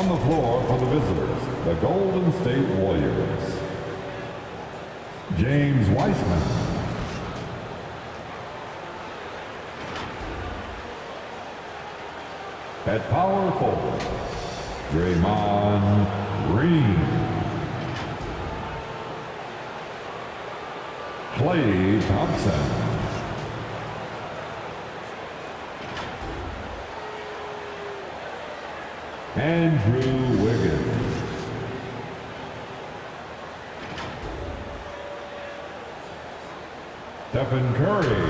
On the floor for the visitors, the Golden State Warriors. James Wiseman. At power forward, Draymond Green. Klay Thompson. Andrew Wiggins. Stephen Curry.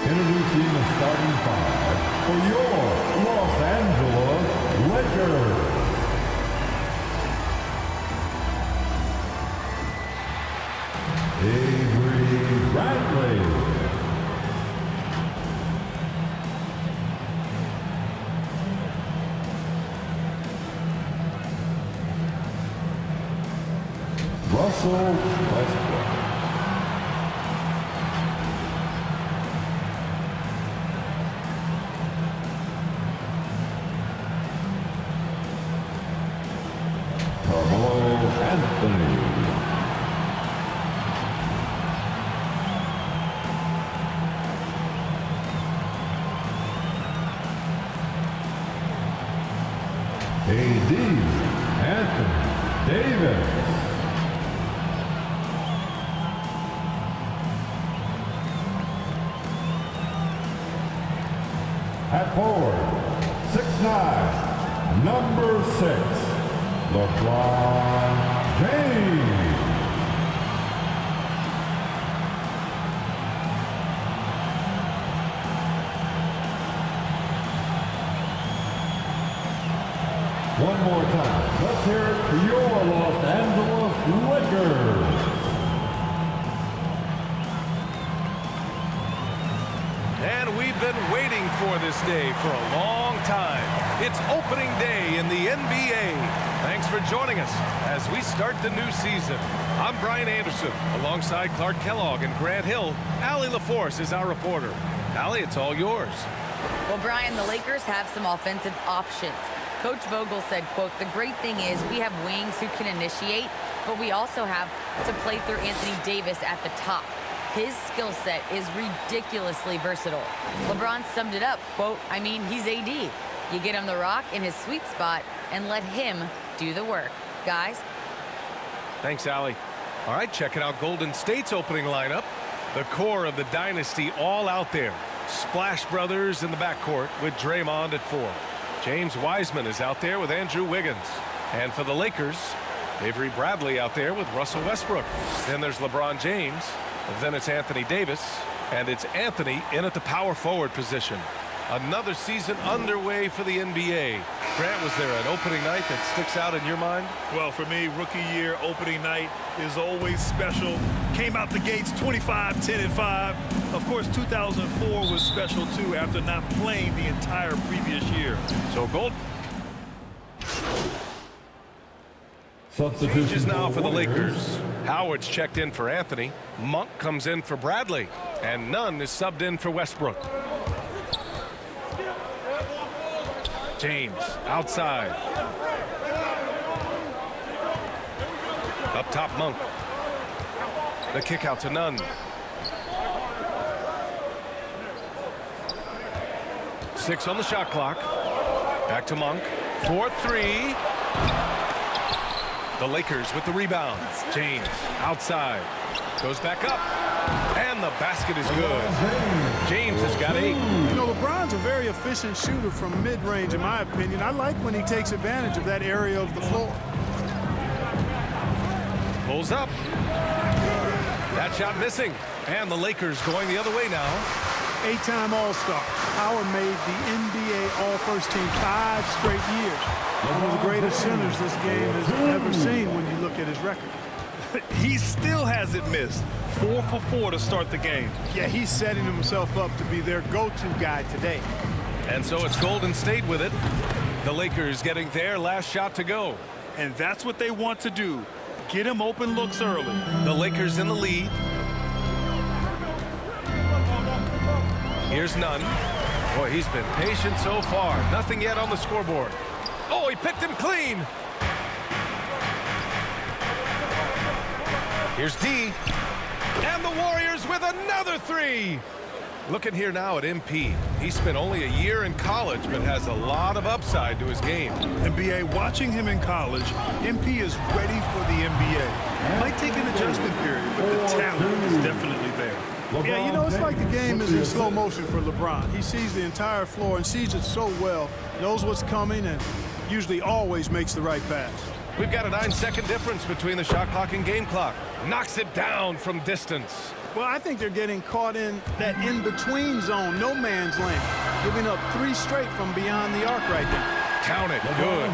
Introducing the starting five for your Los Angeles Lakers. Avery Bradley. Russell Westbrook. Anthony. AD Anthony Davis. At forward, 6'9", number 6, LeBron James. One more time. Let's hear it for your Los Angeles Lakers. And we've been waiting for this day for a long time. It's opening day in the NBA. Thanks for joining us as we start the new season. I'm Brian Anderson, alongside Clark Kellogg and Grant Hill. Allie LaForce is our reporter. Allie, it's all yours. Well, Brian, the Lakers have some offensive options. Coach Vogel said, quote, "The great thing is we have wings who can initiate, but we also have to play through Anthony Davis at the top. His skill set is ridiculously versatile." LeBron summed it up, quote, "I mean, he's AD. You get him the rock in his sweet spot and let him do the work." Guys? Thanks, Allie. All right, checking out Golden State's opening lineup. The core of the dynasty all out there. Splash Brothers in the backcourt with Draymond at 4. James Wiseman is out there with Andrew Wiggins. And for the Lakers, Avery Bradley out there with Russell Westbrook. Then there's LeBron James. Then it's Anthony Davis. And it's Anthony in at the power forward position. Another season underway for the NBA. Grant, was there an opening night that sticks out in your mind? Well, for me, rookie year opening night is always special. Came out the gates 25, 10, and 5. Of course, 2004 was special, too, after not playing the entire previous year. So gold Substitution changes now for the Warriors. Lakers. Howard's checked in for Anthony. Monk comes in for Bradley. And Nunn is subbed in for Westbrook. James outside. Up top, Monk. The kick out to Nunn. 6 on the shot clock. Back to Monk. 4-3. The Lakers with the rebound. James outside. Goes back up. And the basket is good. James has got 8. You know, LeBron's a very efficient shooter from mid-range, in my opinion. I like when he takes advantage of that area of the floor. Pulls up. That shot missing. And the Lakers going the other way now. 8-time All-Star. Howard made the NBA All-First Team 5 straight years. One of the greatest centers this game has ever seen when you look at his record. He still hasn't missed. 4 for 4 to start the game. Yeah, he's setting himself up to be their go-to guy today. And so it's Golden State with it. The Lakers getting their last shot to go. And that's what they want to do. Get him open looks early. The Lakers in the lead. Here's Nunn. Boy, he's been patient so far. Nothing yet on the scoreboard. Oh, he picked him clean. Here's D. And the Warriors with another three. Looking here now at MP. He spent only a year in college, but has a lot of upside to his game. NBA, watching him in college, MP is ready for the NBA. Might take an adjustment period, but the talent is definitely there. Yeah, you know, it's like the game is in slow motion for LeBron. He sees the entire floor and sees it so well, knows what's coming, and usually always makes the right pass. We've got a 9-second difference between the shot clock and game clock. Knocks it down from distance. Well, I think they're getting caught in that in-between zone, no man's land, giving up 3 straight from beyond the arc right now. Count it. Good.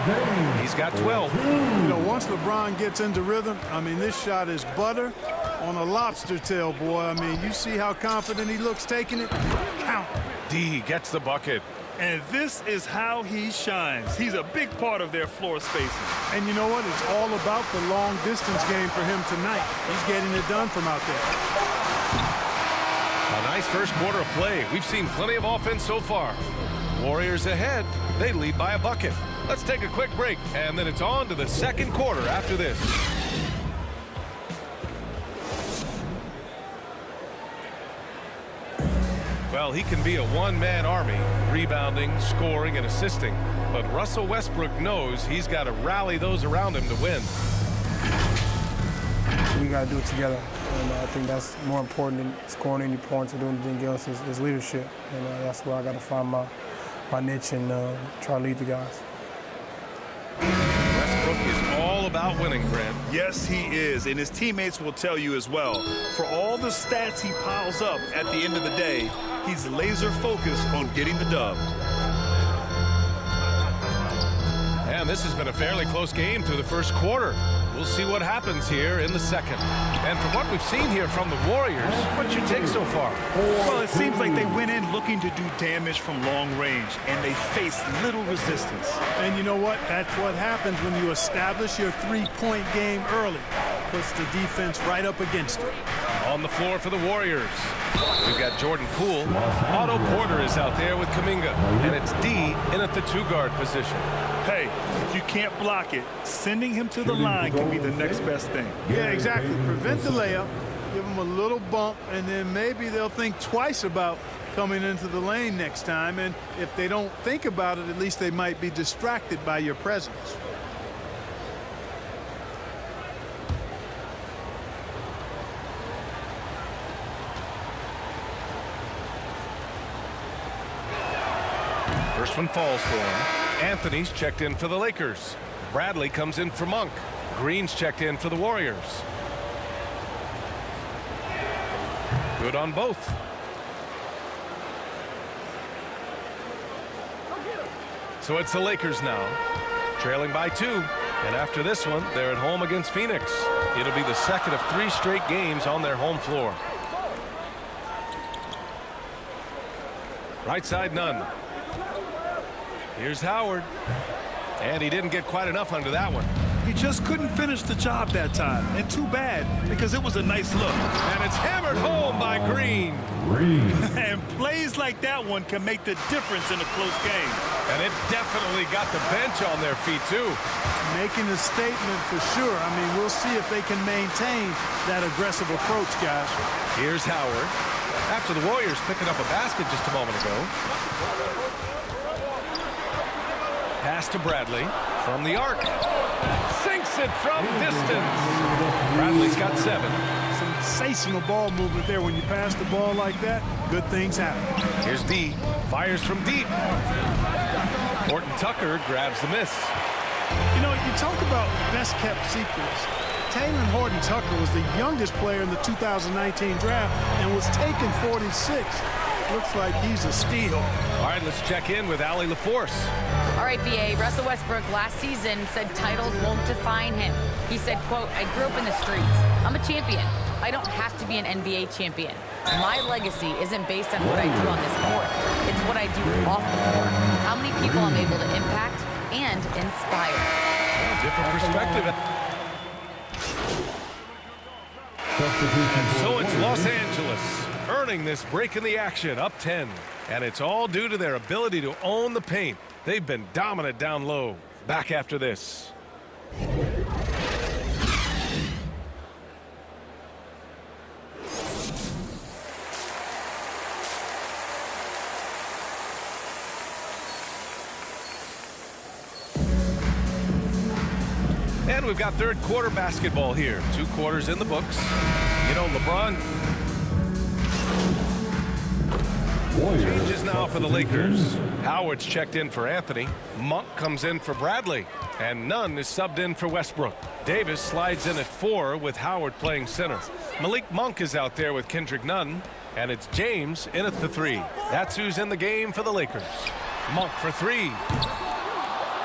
He's got 12. You know, once LeBron gets into rhythm, I mean, this shot is butter on a lobster tail, boy. I mean, you see how confident he looks taking it? Count. D gets the bucket. And this is how he shines. He's a big part of their floor spacing. And you know what? It's all about the long distance game for him tonight. He's getting it done from out there. A nice first quarter of play. We've seen plenty of offense so far. Warriors ahead. They lead by a bucket. Let's take a quick break, and then it's on to the second quarter after this. Well, he can be a one-man army, rebounding, scoring, and assisting. But Russell Westbrook knows he's got to rally those around him to win. We got to do it together. And I think that's more important than scoring any points or doing anything else is leadership. And that's where I got to find my niche and try to lead the guys. Westbrook is all about winning, Brent. Yes, he is, and his teammates will tell you as well. For all the stats he piles up at the end of the day, he's laser focused on getting the dub. And this has been a fairly close game through the first quarter. We'll see what happens here in the second. And from what we've seen here from the Warriors, what's your take so far? Well, it seems like they went in looking to do damage from long range, and they faced little resistance. And you know what? That's what happens when you establish your three-point game early. Puts the defense right up against it. On the floor for the Warriors, we've got Jordan Poole. Otto Porter is out there with Kuminga. And it's D in at the 2-guard position. Hey, if you can't block it, sending him to the line can be the next best thing. Yeah, exactly. Prevent the layup, give them a little bump, and then maybe they'll think twice about coming into the lane next time. And if they don't think about it, at least they might be distracted by your presence. First one falls for him. Anthony's checked in for the Lakers. Bradley comes in for Monk. Green's checked in for the Warriors. Good on both. So it's the Lakers now, trailing by 2. And after this one, they're at home against Phoenix. It'll be the second of 3 straight games on their home floor. Right side, Nunn. Here's Howard. And he didn't get quite enough under that one. He just couldn't finish the job that time. And too bad, because it was a nice look. And it's hammered home by Green. And plays like that one can make the difference in a close game. And it definitely got the bench on their feet, too. Making a statement for sure. I mean, we'll see if they can maintain that aggressive approach, guys. Here's Howard. After the Warriors picking up a basket just a moment ago. Pass to Bradley from the arc. Sinks it from distance. Bradley's got 7. Sensational ball movement there. When you pass the ball like that, good things happen. Here's D. Fires from deep. Horton Tucker grabs the miss. You know, you talk about best-kept secrets. Talen Horton Tucker was the youngest player in the 2019 draft and was taken 46th. Looks like he's a steal. All right, let's check in with Allie LaForce. All right, BA, Russell Westbrook last season said titles won't define him. He said, quote, I grew up in the streets. I'm a champion. I don't have to be an NBA champion. My legacy isn't based on what I do on this court. It's what I do off the court. How many people I'm able to impact and inspire. Different perspective. And so it's Los Angeles earning this break in the action, up 10. And it's all due to their ability to own the paint. They've been dominant down low. Back after this. And we've got third quarter basketball here. 2 quarters in the books. You know, LeBron changes now for the Lakers. Howard's checked in for Anthony. Monk comes in for Bradley. And Nunn is subbed in for Westbrook. Davis slides in at 4 with Howard playing center. Malik Monk is out there with Kendrick Nunn. And it's James in at the 3. That's who's in the game for the Lakers. Monk for 3.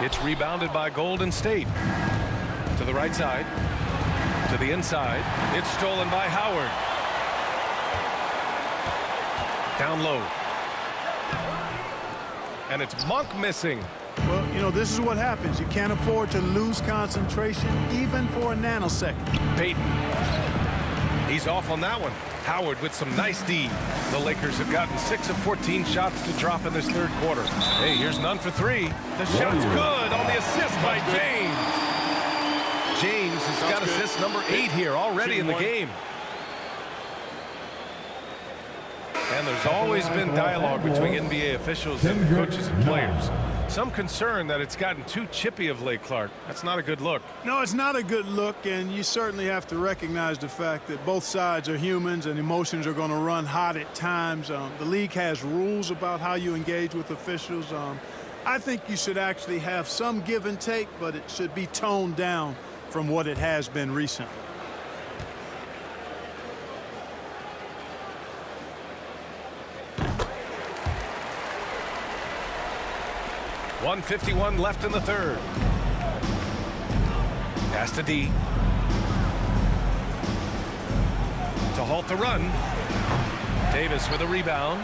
It's rebounded by Golden State. To the right side, to the inside. It's stolen by Howard. Down low. And it's Monk missing. Well, you know, this is what happens. You can't afford to lose concentration even for a nanosecond. Payton. He's off on that one. Howard with some nice D. The Lakers have gotten 6 of 14 shots to drop in this third quarter. Hey, here's Nunn for 3. The shot's good on the assist by James. James has got assist number 8 here already in the game. And there's always been dialogue between NBA officials and coaches and players. Some concern that it's gotten too chippy of late, Clark. That's not a good look. No, it's not a good look, and you certainly have to recognize the fact that both sides are humans and emotions are going to run hot at times. The league has rules about how you engage with officials. I think you should actually have some give and take, but it should be toned down from what it has been recently. .151 left in the third. Pass to D. To halt the run. Davis with a rebound.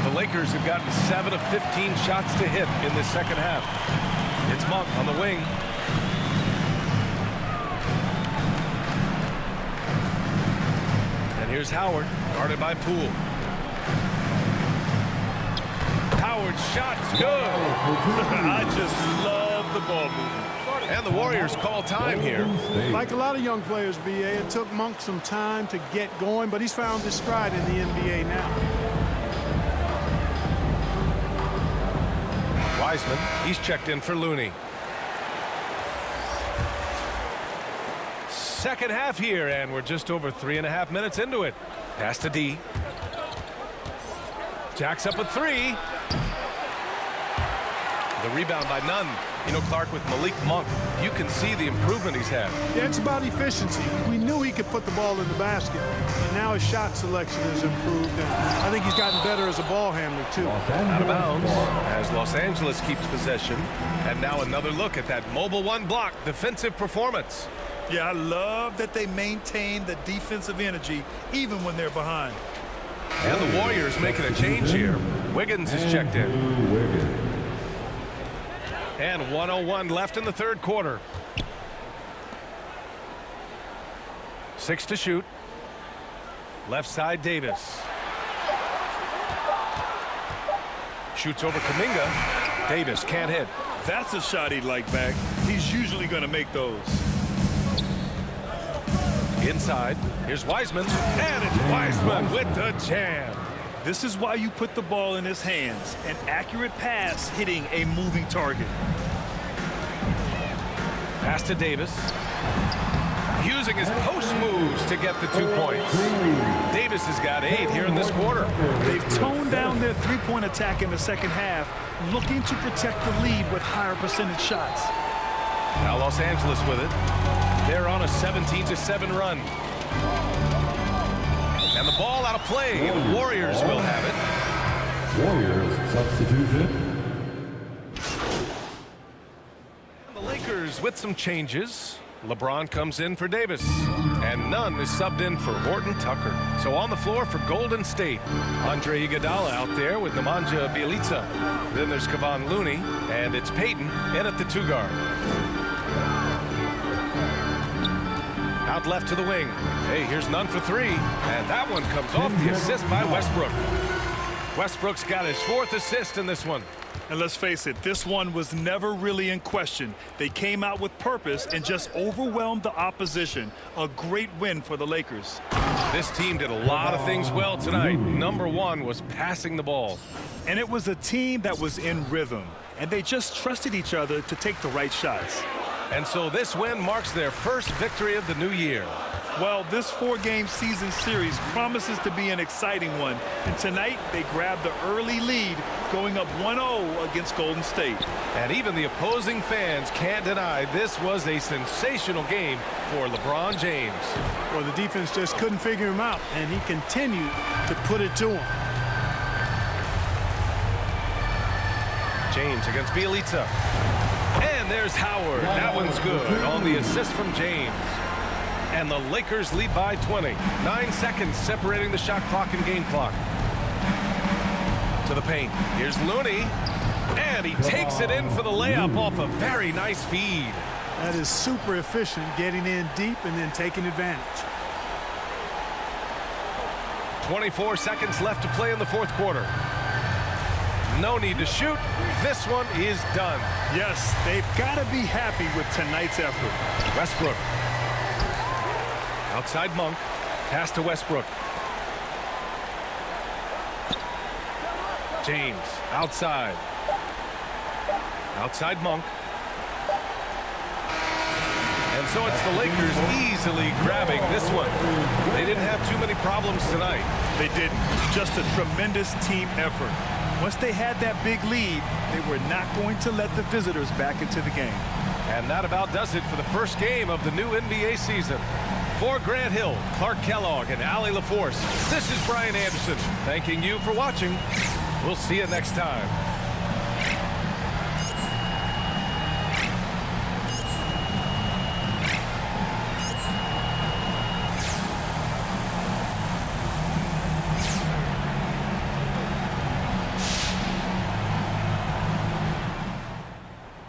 The Lakers have gotten 7 of 15 shots to hit in the second half. It's Monk on the wing. And here's Howard, guarded by Poole. Howard's shot's good. I just love the ball movement. And the Warriors call time here. Like a lot of young players, B.A., it took Monk some time to get going, but he's found his stride in the NBA now. Wiseman, he's checked in for Looney. Second half here, and we're just over 3.5 minutes into it. Pass to D. Jacks up a 3. The rebound by Nunn. You know, Clark, with Malik Monk, you can see the improvement he's had. Yeah, it's about efficiency. We knew he could put the ball in the basket, and now his shot selection has improved, and I think he's gotten better as a ball handler, too. Out of bounds as Los Angeles keeps possession. And now another look at that mobile 1 block defensive performance. Yeah, I love that they maintain the defensive energy even when they're behind. And the Warriors making a change here. Wiggins is checked in. And 1:01 left in the third quarter. 6 to shoot. Left side, Davis. Shoots over Kuminga. Davis can't hit. That's a shot he'd like back. He's usually going to make those. Inside. Here's Wiseman. And it's Wiseman with the jam. This is why you put the ball in his hands. An accurate pass hitting a moving target. Pass to Davis. Using his post moves to get the 2 points. Davis has got 8 here in this quarter. They've toned down their three-point attack in the second half, looking to protect the lead with higher percentage shots. Now Los Angeles with it. They're on a 17-7 run. And the ball out of play. The Warriors will have it. Warriors substitution. The Lakers with some changes. LeBron comes in for Davis. and none is subbed in for Horton Tucker. So on the floor for Golden State, Andre Iguodala out there with Nemanja Bjelica. Then there's Kevon Looney, and it's Peyton in at the 2 guard. Out left to the wing. Hey, here's none for 3, and that one comes off the assist by Westbrook. Westbrook's got his 4th assist in this one. And let's face it, this one was never really in question. They came out with purpose and just overwhelmed the opposition. A great win for the Lakers. This team did a lot of things well tonight. Number 1 was passing the ball. And it was a team that was in rhythm, and they just trusted each other to take the right shots. And so this win marks their first victory of the new year. Well, this 4-game season series promises to be an exciting one. And tonight, they grabbed the early lead, going up 1-0 against Golden State. And even the opposing fans can't deny this was a sensational game for LeBron James. Well, the defense just couldn't figure him out, and he continued to put it to him. James against Bjelica. And there's Howard. That one's good on the assist from James. And the Lakers lead by 20. 9 seconds separating the shot clock and game clock. To the paint. Here's Looney. And he takes it in for the layup off a very nice feed. That is super efficient, getting in deep and then taking advantage. 24 seconds left to play in the 4th quarter. No need to shoot. This one is done. Yes, they've got to be happy with tonight's effort. Westbrook. Outside Monk. Pass to Westbrook. James outside. Outside Monk. And so it's the Lakers easily grabbing this one. They didn't have too many problems tonight. They didn't. Just a tremendous team effort. Once they had that big lead, they were not going to let the visitors back into the game. And that about does it for the first game of the new NBA season. For Grant Hill, Clark Kellogg, and Allie LaForce, this is Brian Anderson thanking you for watching. We'll see you next time.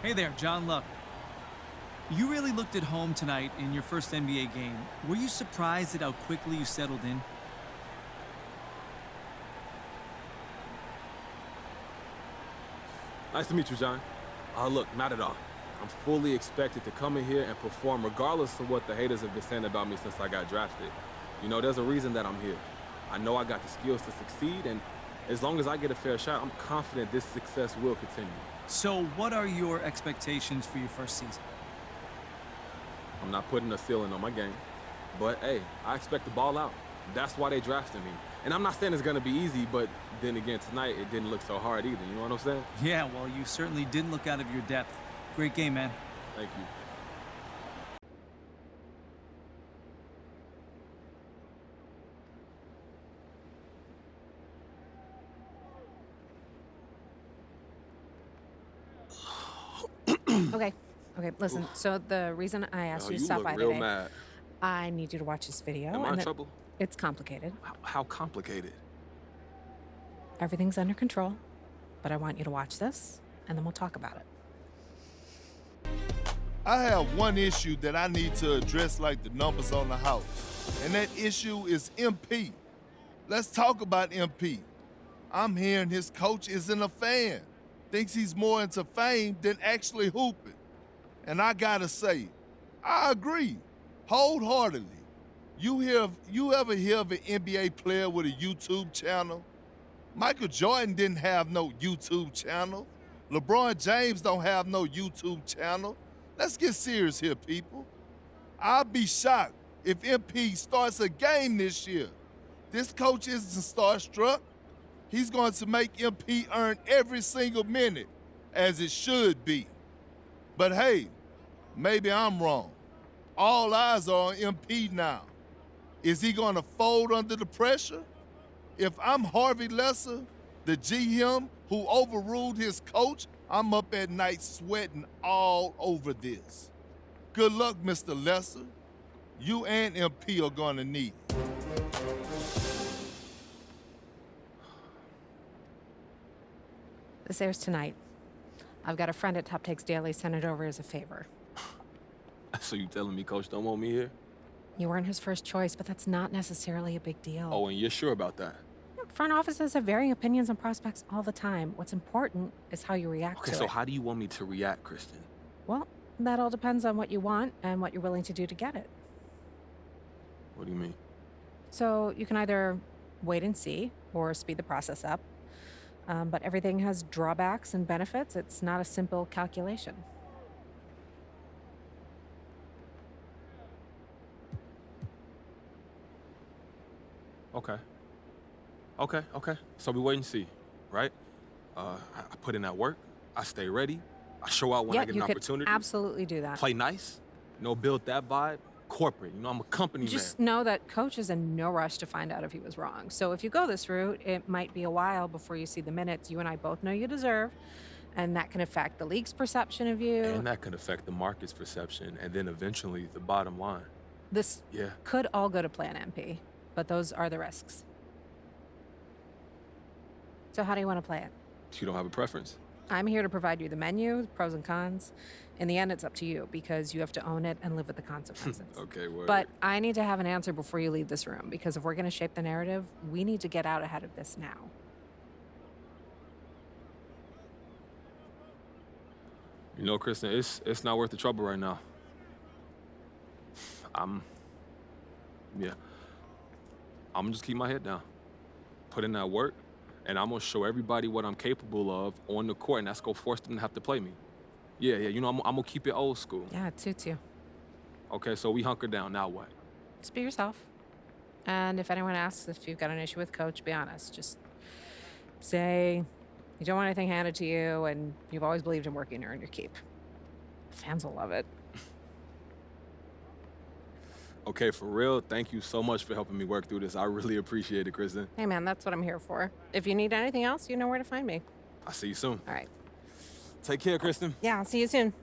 Hey there, John Luck. You really looked at home tonight in your first NBA game. Were you surprised at how quickly you settled in? Nice to meet you, John. Look, not at all. I'm fully expected to come in here and perform regardless of what the haters have been saying about me since I got drafted. You know, there's a reason that I'm here. I know I got the skills to succeed, and as long as I get a fair shot, I'm confident this success will continue. So what are your expectations for your first season? I'm not putting a ceiling on my game, but hey, I expect to ball out. That's why they drafted me. And I'm not saying it's gonna be easy, but then again, tonight it didn't look so hard either, you know what I'm saying? Yeah, well, you certainly didn't look out of your depth. Great game, man. Thank you. Okay, listen, so the reason I asked you to stop by real today, mad. I need you to watch this video. Am I in trouble? It's complicated. How complicated? Everything's under control, but I want you to watch this, and then we'll talk about it. I have one issue that I need to address like the numbers on the house, and that issue is MP. Let's talk about MP. I'm hearing his coach isn't a fan, thinks he's more into fame than actually hooping. And I gotta say, I agree, wholeheartedly. You ever hear of an NBA player with a YouTube channel? Michael Jordan didn't have no YouTube channel. LeBron James don't have no YouTube channel. Let's get serious here, people. I'll be shocked if MP starts a game this year. This coach isn't starstruck. He's going to make MP earn every single minute, as it should be. But hey, maybe I'm wrong. All eyes are on MP now. Is he going to fold under the pressure? If I'm Harvey Lesser, the GM who overruled his coach, I'm up at night sweating all over this. Good luck, Mr. Lesser. You and MP are going to need it. This airs tonight. I've got a friend at Top Takes Daily send it over as a favor. So you telling me Coach don't want me here? You weren't his first choice, but that's not necessarily a big deal. Oh, and you're sure about that? Front offices have varying opinions on prospects all the time. What's important is how you react Okay, to so it. how do you want me to react, Kristen? Well, that all depends on what you want and what you're willing to do to get it. What do you mean? So you can either wait and see or speed the process up. But everything has drawbacks and benefits. It's not a simple calculation. Okay. So we wait and see, right? I put in that work. I stay ready. I show out when I get an opportunity. Could absolutely do that. Play nice. Build that vibe. Corporate. I'm a company Just man. know that Coach is in no rush to find out if he was wrong. So if you go this route, it might be a while before you see the minutes you and I both know you deserve. And that can affect the league's perception of you. And that could affect the market's perception and then eventually the bottom line. This Yeah. could all go to plan, MP, but those are the risks. So how do you want to play it? You don't have a preference. I'm here to provide you the menu, the pros and cons. In the end, it's up to you because you have to own it and live with the consequences. Okay, word. But I need to have an answer before you leave this room because if we're going to shape the narrative, we need to get out ahead of this now. Kristen, it's not worth the trouble right now. I'm gonna just keep my head down, put in that work, and I'm gonna show everybody what I'm capable of on the court, and that's gonna force them to have to play me. Yeah, I'm gonna keep it old school. Yeah, it suits you. Okay, so we hunker down, now what? Just be yourself. And if anyone asks if you've got an issue with Coach, be honest. Just say you don't want anything handed to you and you've always believed in working to earn your keep. Fans will love it. Okay, for real, thank you so much for helping me work through this. I really appreciate it, Kristen. Hey, man, that's what I'm here for. If you need anything else, you know where to find me. I'll see you soon. All right. Take care, Kristen. Yeah, I'll see you soon.